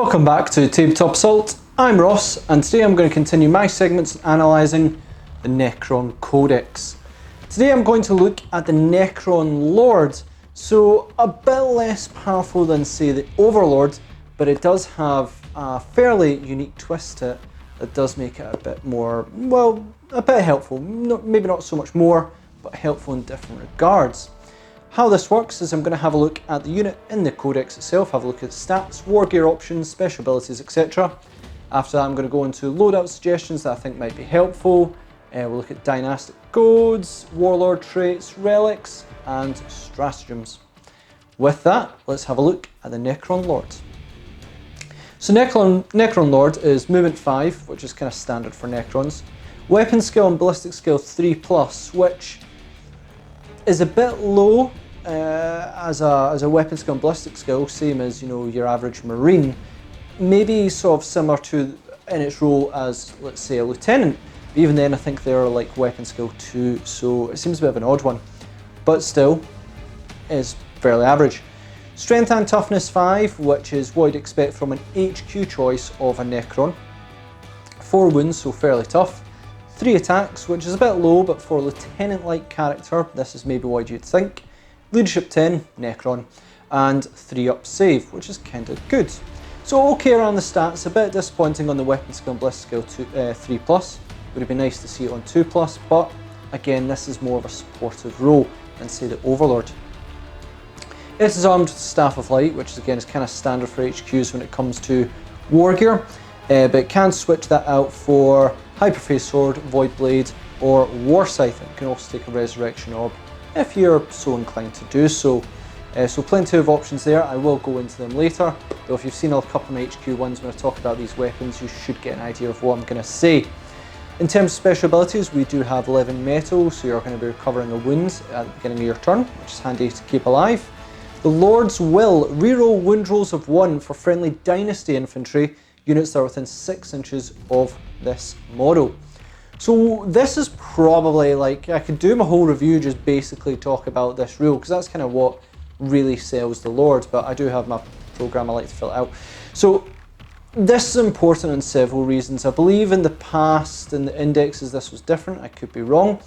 Welcome back to Tabletop Assault. I'm Ross, and today I'm going to continue my segments analysing the Necron Codex. Today I'm going to look at the Necron Lord, so a bit less powerful than, say, the Overlord, but it does have a fairly unique twist to it that does make it a bit more, well, a bit helpful. Maybe not so much more, but helpful in different regards. How this works is I'm going to have a look at the unit in the codex itself, have a look at stats, war gear options, special abilities, etc. After that I'm going to go into loadout suggestions that I think might be helpful. We'll look at dynastic codes, warlord traits, relics and stratagems. With that, let's have a look at the Necron Lord. So Necron Lord is movement 5, which is kind of standard for Necrons. Weapon skill and ballistic skill 3+, which is a bit low as a weapon skill and ballistic skill, same as your average marine. Maybe sort of similar to in its role as, let's say, a lieutenant. But even then, I think they're like weapon skill 2, so it seems a bit of an odd one. But still, is fairly average. Strength and toughness 5, which is what you'd expect from an HQ choice of a Necron. 4 wounds, so fairly tough. 3 attacks, which is a bit low, but for a lieutenant-like character, this is maybe what you'd think. Leadership 10, Necron, and 3 up save, which is kind of good. So okay around the stats, a bit disappointing on the weapon skill and ballistic skill 3+. Would have been nice to see it on 2+, but again, this is more of a supportive role than, say, the Overlord. It is armed with the Staff of Light, which again is kind of standard for HQs when it comes to war gear, but it can switch that out for Hyperphase Sword, Void Blade, or War Scythe. You can also take a Resurrection Orb if you're so inclined to do so. So plenty of options there. I will go into them later, though if you've seen a couple of my HQ ones when I talk about these weapons, you should get an idea of what I'm going to say. In terms of special abilities, we do have 11 metal, so you're going to be recovering a wound at the beginning of your turn, which is handy to keep alive. The Lords will reroll wound rolls of 1 for friendly Dynasty infantry units that are within 6 inches of this model. So this is probably like, I could do my whole review just basically talk about this rule, because that's kind of what really sells the Lord, but I do have my program I like to fill it out. So this is important in several reasons. I believe in the past, in the indexes, this was different. I could be wrong,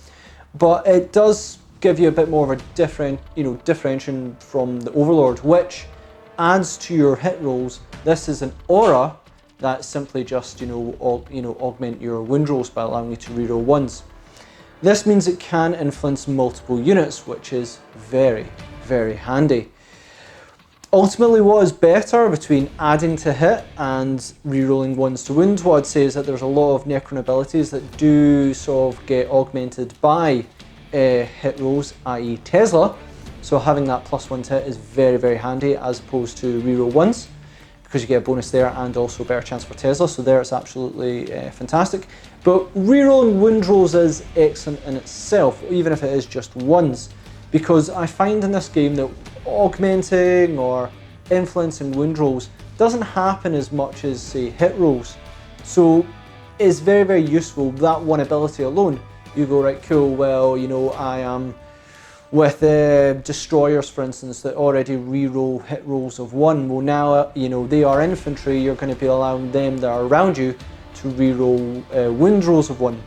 but it does give you a bit more of a differentiation from the Overlord, which adds to your hit rolls. This is an aura that simply just augment your wound rolls by allowing you to reroll ones. This means it can influence multiple units, which is very, very handy. Ultimately, what is better between adding to hit and rerolling ones to wound? What I'd say is that there's a lot of Necron abilities that do sort of get augmented by hit rolls, i.e. Tesla. So having that +1 to hit is very, very handy as opposed to reroll ones, because you get a bonus there and also a better chance for Tesla, so there it's absolutely fantastic. But rerolling wound rolls is excellent in itself, even if it is just ones, because I find in this game that augmenting or influencing wound rolls doesn't happen as much as, say, hit rolls. So it's very, very useful, that one ability alone. You go, right, cool, well, I am with destroyers, for instance, that already reroll hit rolls of 1. Well, now, they are infantry, you're going to be allowing them that are around you to reroll wound rolls of 1.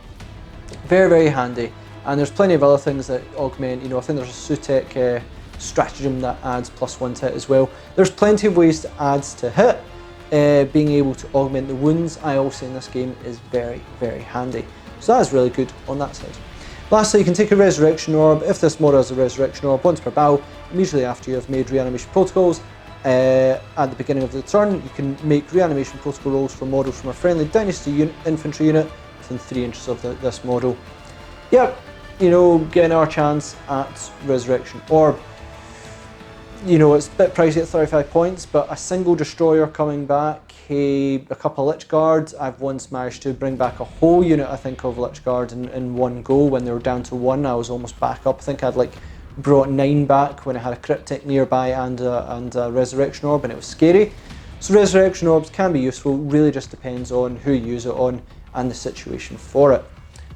Very, very handy. And there's plenty of other things that augment, I think there's a Sutek stratagem that adds +1 to hit as well. There's plenty of ways to add to hit. Being able to augment the wounds, I also in this game, is very, very handy. So that is really good on that side. Lastly, you can take a Resurrection Orb. If this model has a Resurrection Orb, once per battle, immediately after you have made reanimation protocols, at the beginning of the turn, you can make reanimation protocol rolls for models from a friendly Dynasty infantry unit within 3 inches of this model. Yep, getting our chance at Resurrection Orb. It's a bit pricey at 35 points, but a single destroyer coming back, a couple of Lich Guards. I've once managed to bring back a whole unit, I think, of Lich Guard in one go. When they were down to 1, I was almost back up. I think I'd brought 9 back when I had a Cryptic nearby and a Resurrection Orb, and it was scary. So Resurrection Orbs can be useful, really just depends on who you use it on and the situation for it.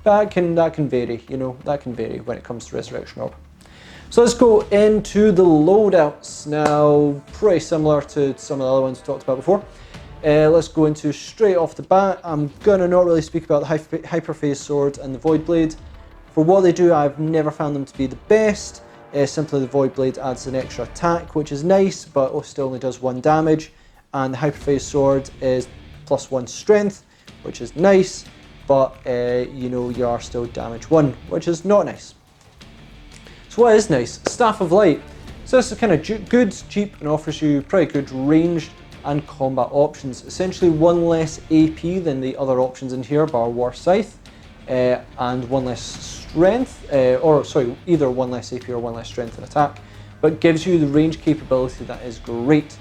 That can vary, that can vary when it comes to Resurrection Orb. So let's go into the loadouts now, pretty similar to some of the other ones we talked about before. Let's go into straight off the bat. I'm gonna not really speak about the Hyperphase Sword and the Void Blade. For what they do, I've never found them to be the best. Simply the Void Blade adds an extra attack, which is nice, but still only does 1 damage. And the Hyperphase Sword is +1 strength, which is nice, but you know, you are still damage 1, which is not nice. So what is nice? Staff of Light. So this is kind of good, cheap, and offers you pretty good ranged and combat options. Essentially 1 less AP than the other options in here, bar War Scythe, and 1 less strength, either 1 less AP or 1 less strength and attack, but gives you the range capability that is great.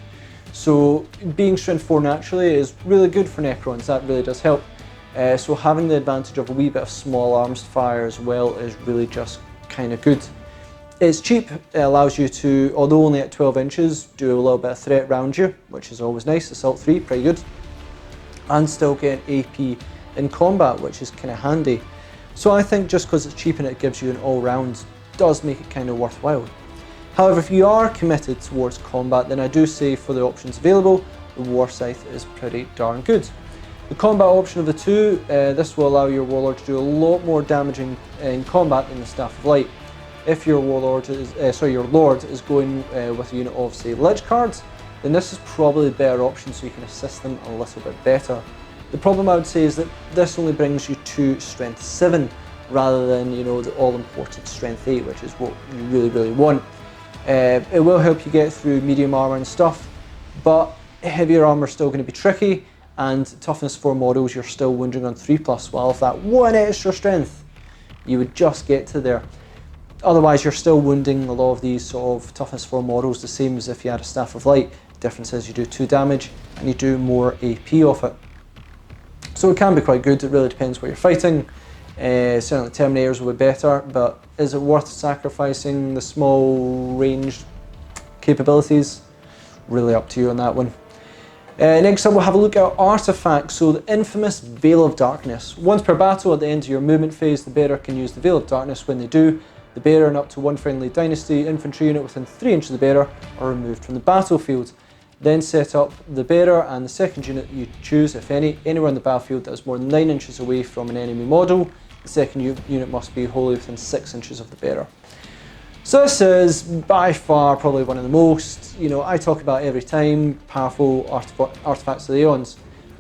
So being strength 4 naturally is really good for Necrons, that really does help. So having the advantage of a wee bit of small arms fire as well is really just kind of good. It's cheap, it allows you to, although only at 12 inches, do a little bit of threat around you, which is always nice. Assault 3, pretty good. And still get an AP in combat, which is kind of handy. So I think just because it's cheap and it gives you an all-round does make it kind of worthwhile. However, if you are committed towards combat, then I do say for the options available, the War Scythe is pretty darn good. The combat option of the two, this will allow your Warlord to do a lot more damage in combat than the Staff of Light. If your Warlord is, your Lord is going with a unit of, say, Lich cards, then this is probably the better option so you can assist them a little bit better. The problem I would say is that this only brings you to Strength 7 rather than, you know, the all-important Strength 8, which is what you really, really want. It will help you get through medium armor and stuff, but heavier armor is still going to be tricky, and toughness 4 models you're still wounding on 3+, while if that 1 extra strength, you would just get to there. Otherwise, you're still wounding a lot of these sort of toughness 4 models the same as if you had a Staff of Light. The difference is you do 2 damage and you do more AP off it. So it can be quite good, it really depends what you're fighting. Certainly Terminators will be better, but is it worth sacrificing the small ranged capabilities? Really up to you on that one. Next up we'll have a look at artifacts. So the infamous Veil of Darkness. Once per battle at the end of your movement phase, the bearer can use the Veil of Darkness. When they do, the bearer and up to 1 friendly Dynasty infantry unit within 3 inches of the bearer are removed from the battlefield. Then set up the bearer and the second unit you choose, if any, anywhere on the battlefield that is more than 9 inches away from an enemy model. The second unit must be wholly within 6 inches of the bearer. So this is by far probably one of the most, you know, I talk about every time, powerful artifacts of the Aeons.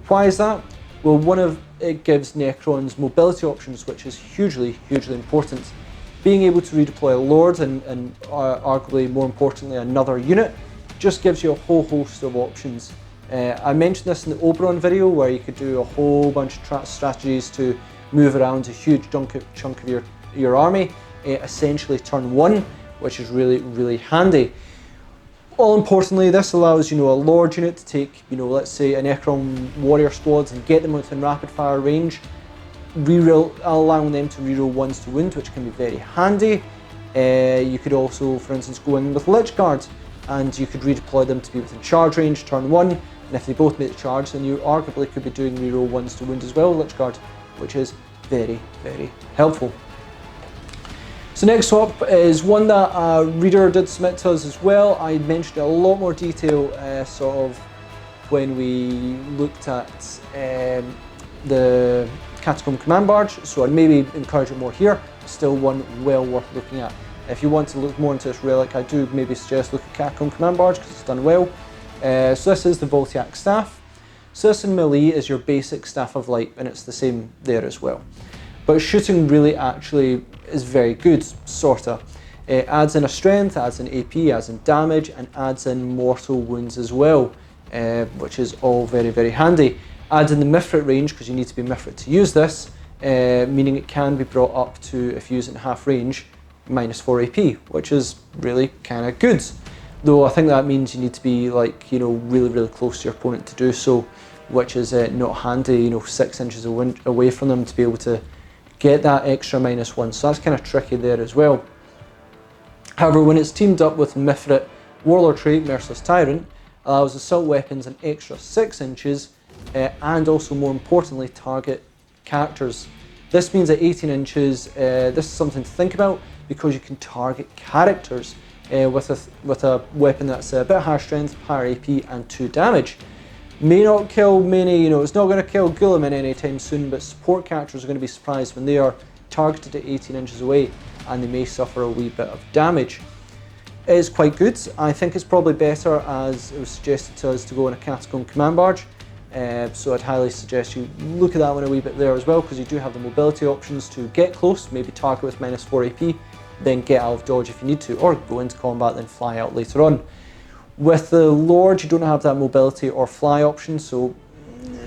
Why is that? Well, it gives Necrons mobility options, which is hugely, hugely important. Being able to redeploy a Lord and arguably more importantly another unit just gives you a whole host of options. I mentioned this in the Oberon video where you could do a whole bunch of strategies to move around a huge chunk of your army, essentially turn 1, which is really, really handy. All importantly, this allows, you know, a Lord unit to take, you know, let's say a Necron warrior squads and get them within rapid fire range, allowing them to reroll 1s to wound, which can be very handy. You could also, for instance, go in with Lich guards and you could redeploy them to be within charge range, turn 1, and if they both make the charge, then you arguably could be doing reroll 1s to wound as well, Lich guard, which is very, very helpful. So next up is one that a reader did submit to us as well. I mentioned a lot more detail sort of when we looked at the Catacomb Command Barge, so I'd maybe encourage it more here. Still one well worth looking at. If you want to look more into this relic, I do maybe suggest look at Catacomb Command Barge because it's done well. So this is the Voltiac Staff. So this in melee is your basic Staff of Light, and it's the same there as well. But shooting really actually is very good, sorta. It adds in a strength, adds in AP, adds in damage, and adds in mortal wounds as well, which is all very, very handy. Adds in the Mithrit range, because you need to be Mithrit to use this, meaning it can be brought up to, if you use it in half range, -4 AP, which is really kind of good. Though I think that means you need to be like, you know, really, really close to your opponent to do so, which is not handy, you know, 6 inches away from them to be able to get that extra -1, so that's kind of tricky there as well. However, when it's teamed up with Mithrit Warlord trait, Merciless Tyrant, allows assault weapons an extra 6 inches, and also more importantly, target characters. This means at 18 inches, this is something to think about because you can target characters with a weapon that's a bit higher strength, higher AP, and 2 damage. May not kill many, it's not going to kill Guilliman anytime soon, but support characters are going to be surprised when they are targeted at 18 inches away and they may suffer a wee bit of damage. It is quite good. I think it's probably better, as it was suggested to us, to go on a Catacomb Command Barge. So I'd highly suggest you look at that one a wee bit there as well, because you do have the mobility options to get close, maybe target with -4 AP, then get out of dodge if you need to, or go into combat then fly out later on. With the Lord, you don't have that mobility or fly option, so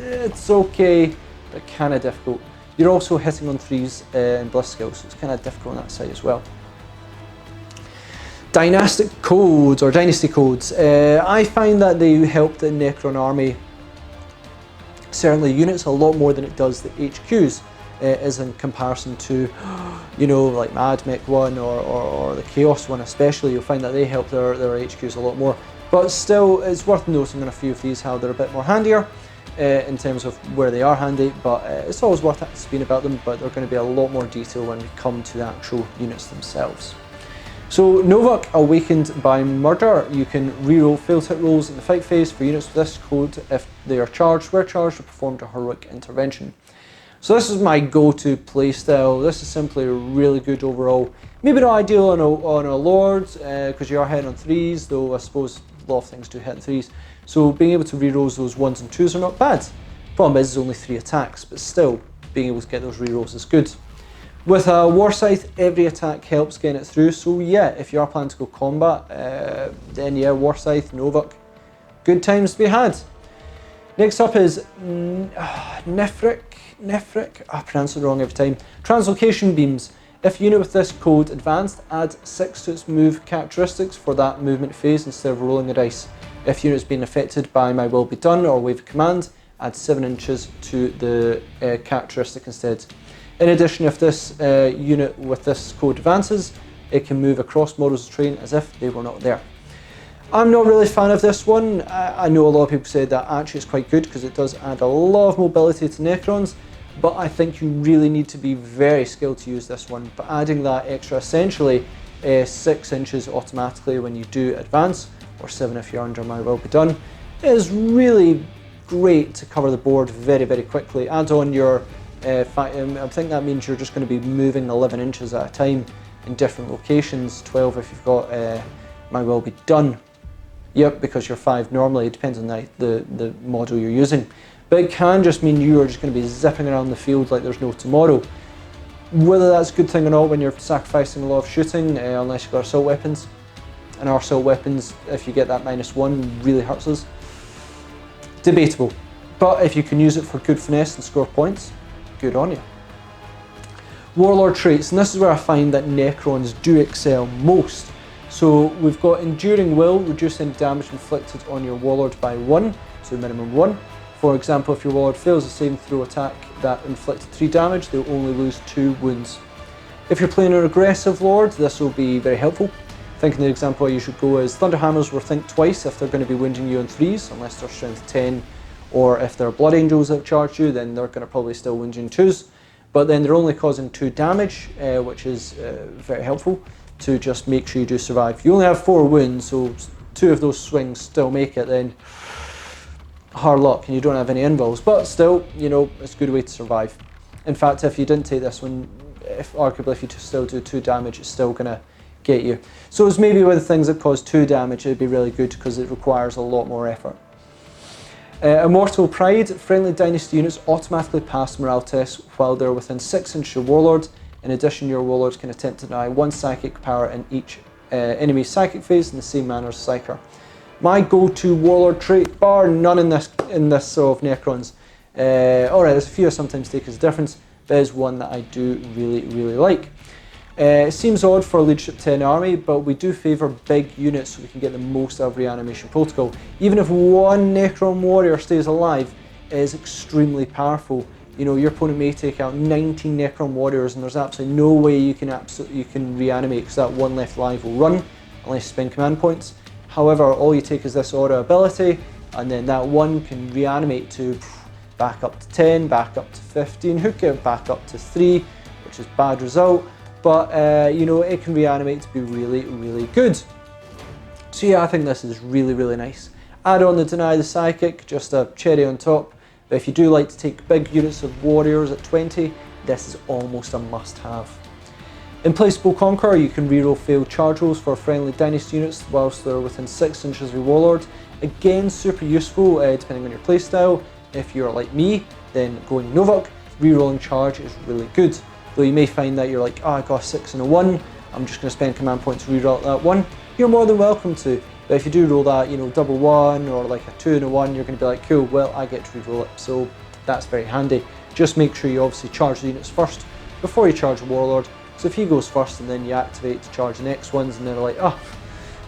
it's okay, but kind of difficult. You're also hitting on 3s in Bliss skills, so it's kind of difficult on that side as well. Dynasty codes. I find that they help the Necron army, certainly units, a lot more than it does the HQs, is in comparison to, like Mad Mech 1 or the Chaos 1 especially. You'll find that they help their HQs a lot more. But still, it's worth noting on a few of these how they're a bit more handier in terms of where they are handy, but it's always worth speaking about them, but they're going to be a lot more detail when we come to the actual units themselves. So Novak, Awakened by Murder. You can reroll failed hit rolls in the fight phase for units with this code if they are charged, were charged, or performed a heroic intervention. So this is my go-to playstyle. This is simply really good overall. Maybe not ideal on a Lord, because you are hitting on 3s, though I suppose a lot of things do hit on 3s. So being able to reroll those 1s and 2s are not bad. Problem is, it's only 3 attacks, but still, being able to get those rerolls is good. With a War Scythe, every attack helps getting it through, so yeah, if you are planning to go combat, then yeah, War Scythe, Novak, good times to be had. Next up is Nefric, I pronounce it wrong every time. Translocation Beams. If unit with this code advanced, add 6 to its move characteristics for that movement phase instead of rolling a dice. If unit has been affected by My Will Be Done or Wave of Command, add 7 inches to the characteristic instead. In addition, if this unit with this code advances, it can move across models of terrain as if they were not there. I'm not really a fan of this one. I know a lot of people say that actually it's quite good because it does add a lot of mobility to Necrons, but I think you really need to be very skilled to use this one. But adding that extra, essentially 6 inches automatically when you do advance, or 7 if you're under My Will Be Done, is really great to cover the board very, very quickly. Add on your I think that means you're just going to be moving 11 inches at a time in different locations, 12 if you've got My Will Be Done. Yep, because you're 5 normally, it depends on the model you're using. But it can just mean you are just going to be zipping around the field like there's no tomorrow. Whether that's a good thing or not when you're sacrificing a lot of shooting, unless you've got assault weapons. And our assault weapons, if you get that -1, really hurts us. Debatable. But if you can use it for good finesse and score points, good on you. Warlord traits, and this is where I find that Necrons do excel most. So we've got Enduring Will, reduce any damage inflicted on your Warlord by 1, so minimum 1. For example, if your Warlord fails a saving throw attack that inflicted 3 damage, they'll only lose 2 wounds. If you're playing an aggressive Lord, this will be very helpful. Thinking the example you should go is Thunderhammers will think twice if they're going to be wounding you on 3s, unless they're strength 10, or if they're Blood Angels that charge you, then they're going to probably still wound you in 2s. But then they're only causing 2 damage, which is very helpful to just make sure you do survive. If you only have 4 wounds, so 2 of those swings still make it, then hard luck and you don't have any invulns. But still, it's a good way to survive. In fact, if you didn't take this one, arguably if you still do 2 damage, it's still going to get you. So it's maybe one of the things that cause 2 damage, it'd be really good because it requires a lot more effort. Immortal Pride, friendly Dynasty units automatically pass morale tests while they're within 6 inches of Warlord. In addition, your Warlords can attempt to deny 1 psychic power in each enemy's psychic phase in the same manner as Psyker. My go-to Warlord trait, bar none in this sort of Necrons. Alright, there's a few I sometimes take as a difference, but there's one that I do really, really like. It seems odd for a Leadership 10 army, but we do favour big units so we can get the most out of Reanimation Protocol. Even if 1 Necron Warrior stays alive, it is extremely powerful. Your opponent may take out 19 Necron Warriors and there's absolutely no way you can reanimate because that 1 left alive will run unless you spend command points. However, all you take is this auto ability and then that 1 can reanimate to back up to 10, back up to 15, hook it back up to 3, which is bad result. But, it can reanimate to be really, really good. So yeah, I think this is really, really nice. Add on the Deny the Psychic, just a cherry on top. But if you do like to take big units of warriors at 20, this is almost a must-have. In Placeable Conqueror, you can reroll failed charge rolls for friendly Dynasty units whilst they're within 6 inches of your Warlord. Again, super useful depending on your playstyle. If you're like me, then going Novak, rerolling charge is really good. Though you may find that you're like, oh, I got a 6 and a 1, I'm just going to spend command points to reroll that 1. You're more than welcome to. But if you do roll that, double 1 or like a 2 and a 1, you're going to be like, cool, well, I get to reroll it. So that's very handy. Just make sure you obviously charge the units first before you charge the Warlord. So if he goes first and then you activate to charge the next ones and they're like, oh,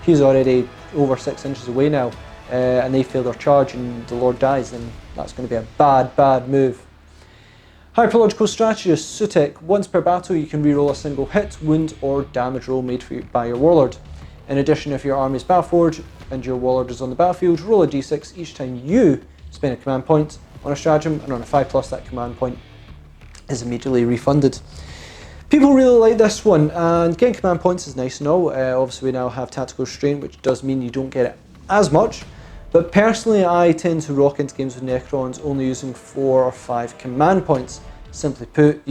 he's already over 6 inches away now, and they fail their charge and the Lord dies, then that's going to be a bad move. Hyperlogical Strategist, Sutek. Once per battle you can reroll a single hit, wound or damage roll made for you by your Warlord. In addition, if your army is battleforged and your Warlord is on the battlefield, roll a d6 each time you spend a command point on a stratagem, and on a 5+ that command point is immediately refunded. People really like this one, and getting command points is nice and all. Obviously we now have Tactical Restraint, which does mean you don't get it as much, but personally I tend to rock into games with Necrons only using 4 or 5 command points. Simply put,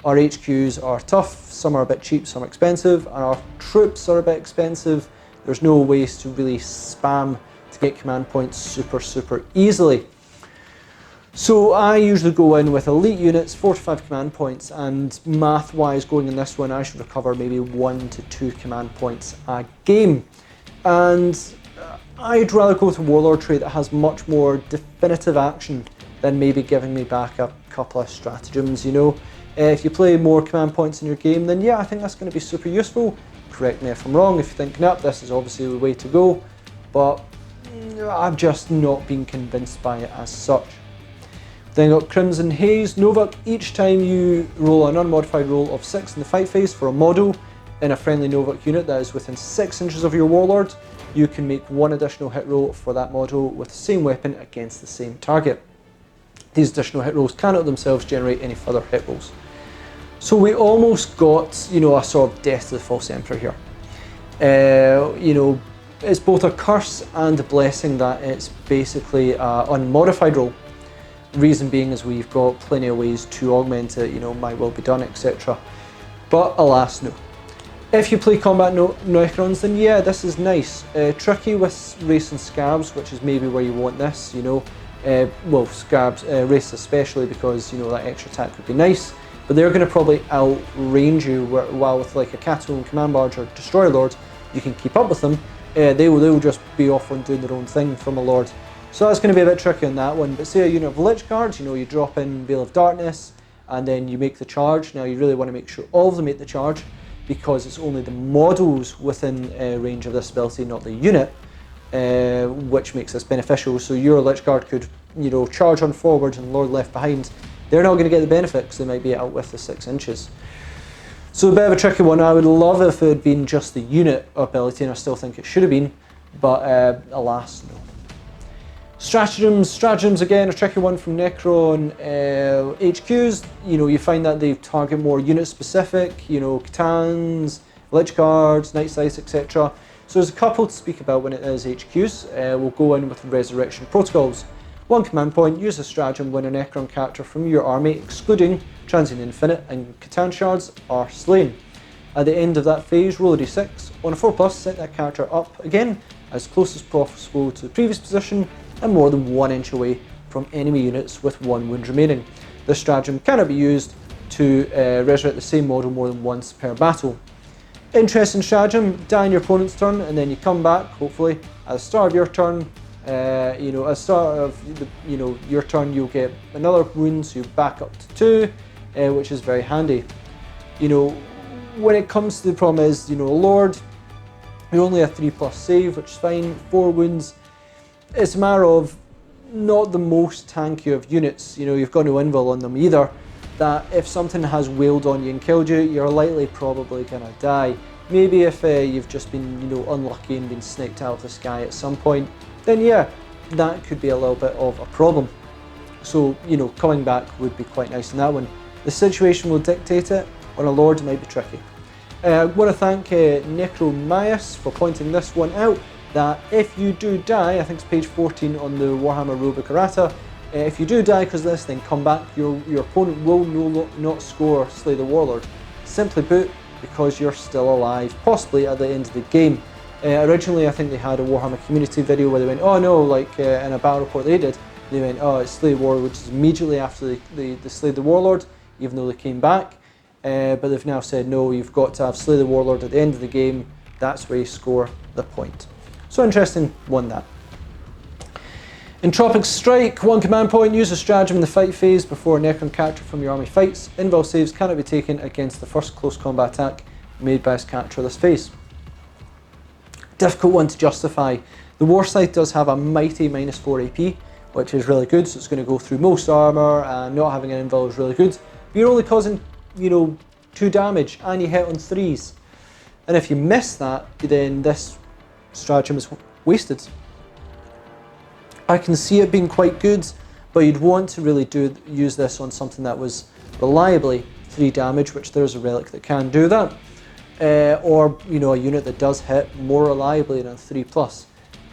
our HQs are tough, some are a bit cheap, some are expensive, and our troops are a bit expensive. There's no ways to really spam to get command points super easily. So I usually go in with elite units, 4 to 5 command points, and math-wise going in this one I should recover maybe 1 to 2 command points a game. And I'd rather go to Warlord trait that has much more definitive action than maybe giving me back a couple of stratagems, If you play more command points in your game, then yeah, I think that's going to be super useful. Correct me if I'm wrong if you think, nope, this is obviously the way to go, but I've just not been convinced by it as such. Then got Crimson Haze. Novak, each time you roll an unmodified roll of 6 in the fight phase for a model in a friendly Novak unit that is within 6 inches of your Warlord, you can make 1 additional hit roll for that model with the same weapon against the same target. These additional hit rolls cannot themselves generate any further hit rolls. So we almost got, a sort of death to the False Emperor here. It's both a curse and a blessing that it's basically an unmodified roll. Reason being is we've got plenty of ways to augment it, my will be done, etc. But alas, no. If you play combat Necrons, then yeah, this is nice. Tricky with Race and Scabs, which is maybe where you want this, well, Scabs, Race especially, because, that extra attack would be nice. But they're going to probably outrange you, while with like a Catalan Command Barge or Destroyer Lord, you can keep up with them. They will just be off on doing their own thing from a Lord. So that's going to be a bit tricky on that one. But say a unit of Lich Guards, you drop in Veil of Darkness and then you make the charge. Now you really want to make sure all of them make the charge, because it's only the models within range of this ability, not the unit, which makes this beneficial. So your Lich Guard could, charge on forward and Lord left behind. They're not going to get the benefit because they might be out with the 6 inches. So a bit of a tricky one. I would love if it had been just the unit ability, and I still think it should have been, but alas, no. Stratagems again, a tricky one from Necron HQs. You find that they target more unit specific, Catans, Lich Guards, Night Sights, etc. So there's a couple to speak about when it is HQs. We'll go in with Resurrection Protocols. 1 command point, use a stratagem when a Necron character from your army, excluding Transient Infinite and Catan Shards, are slain. At the end of that phase, roll a d6. On a 4+, set that character up again as close as possible to the previous position and more than 1 inch away from enemy units with 1 wound remaining. This stratagem cannot be used to resurrect the same model more than once per battle. Interesting stratagem, die on your opponent's turn and then you come back, hopefully, at the start of your turn. At the start of your turn you'll get another wound, so you back up to 2, which is very handy. When it comes to the problem is, Lord, you're only a 3+ save, which is fine, 4 wounds. It's a matter of not the most tanky of units, you've got no invul on them either, that if something has wailed on you and killed you, you're likely probably gonna die. Maybe if you've just been unlucky and been snaked out of the sky at some point, then yeah, that could be a little bit of a problem. So, coming back would be quite nice in that one. The situation will dictate it. On a Lord, it might be tricky. I want to thank Necromias for pointing this one out. that if you do die, I think it's page 14 on the Warhammer Rulebook Errata, if you do die because of this, then come back, your opponent will not score Slay the Warlord. Simply put, because you're still alive, possibly at the end of the game. Originally, I think they had a Warhammer community video where they went, oh no, like in a battle report they did, they went, oh, it's Slay the Warlord, which is immediately after they slayed the Warlord, even though they came back. But they've now said, no, you've got to have Slay the Warlord at the end of the game. That's where you score the point. So interesting one, that. Entropic Strike, 1 command point, use a stratagem in the fight phase before a Necron character from your army fights. Invul saves cannot be taken against the first close combat attack made by his character this phase. Difficult one to justify. The War Scythe does have a mighty -4 AP, which is really good, so it's going to go through most armour, and not having an invul is really good. But you're only causing, 2 damage, and you hit on 3s. And if you miss that, then this stratagem is wasted. I can see it being quite good, but you'd want to really use this on something that was reliably 3 damage, which there's a relic that can do that, or a unit that does hit more reliably than 3+.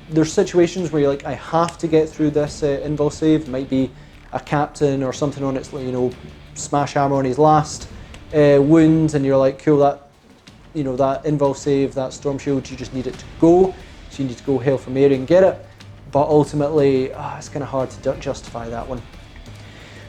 There's situations where you're like, I have to get through this invul save. It might be a captain or something on its, smash armor on his last wound, and you're like, cool, that that invul save, that storm shield, you just need it to go, so you need to go hail from area and get it. But ultimately, it's kind of hard to justify that one.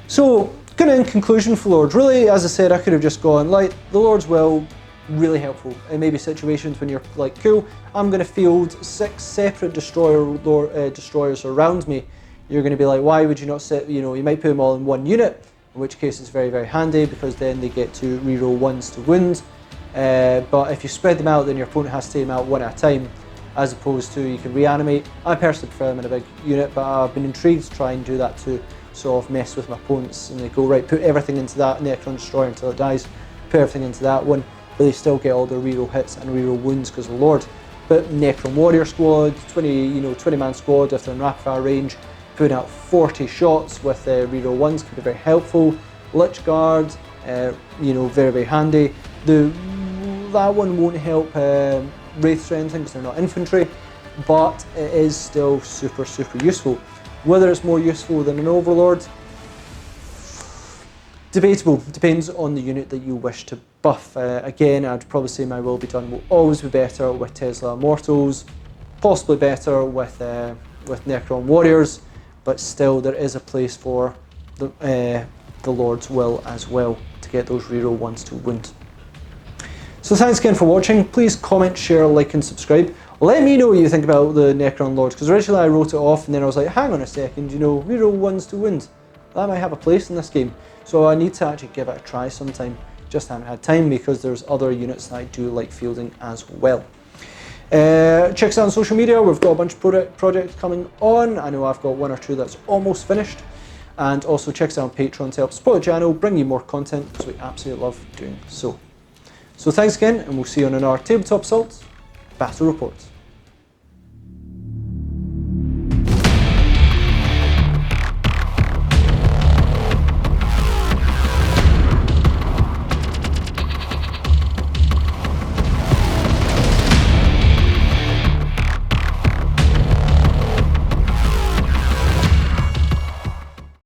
So, kind of in conclusion for Lords, really, as I said, I could have just gone, like, the Lord's Will, really helpful in maybe situations when you're like, cool, I'm going to field 6 separate destroyers around me. You're going to be like, why would you not set, you might put them all in one unit, in which case it's very, very handy, because then they get to reroll 1s to wound. But if you spread them out, then your opponent has to take them out one at a time, as opposed to you can reanimate. I personally prefer them in a big unit, but I've been intrigued to try and do that to sort of mess with my opponents, and they go, right, put everything into that Necron Destroyer until it dies, put everything into that one, but they still get all their reroll hits and reroll wounds because of the Lord. But Necron Warrior Squad, 20-man squad, if they're in rapid fire range, putting out 40 shots with reroll ones can be very helpful. Lich Guard, very, very handy. That one won't help Wraith Strengthening because they're not infantry, but it is still super, super useful. Whether it's more useful than an Overlord, debatable, depends on the unit that you wish to buff. Again, I'd probably say my Will Be Done will always be better with Tesla Immortals, possibly better with Necron Warriors, but still there is a place for the Lord's Will as well to get those reroll ones to wound. So thanks again for watching. Please comment, share, like and subscribe. Let me know what you think about the Necron Lord, because originally I wrote it off and then I was like, hang on a second, reroll ones to wound. That might have a place in this game. So I need to actually give it a try sometime. Just haven't had time because there's other units that I do like fielding as well. Check us out on social media. We've got a bunch of projects coming on. I know I've got 1 or 2 that's almost finished. And also check us out on Patreon to help support the channel, bring you more content, because we absolutely love doing so. So thanks again, and we'll see you on our Tabletop Assault Battle Report.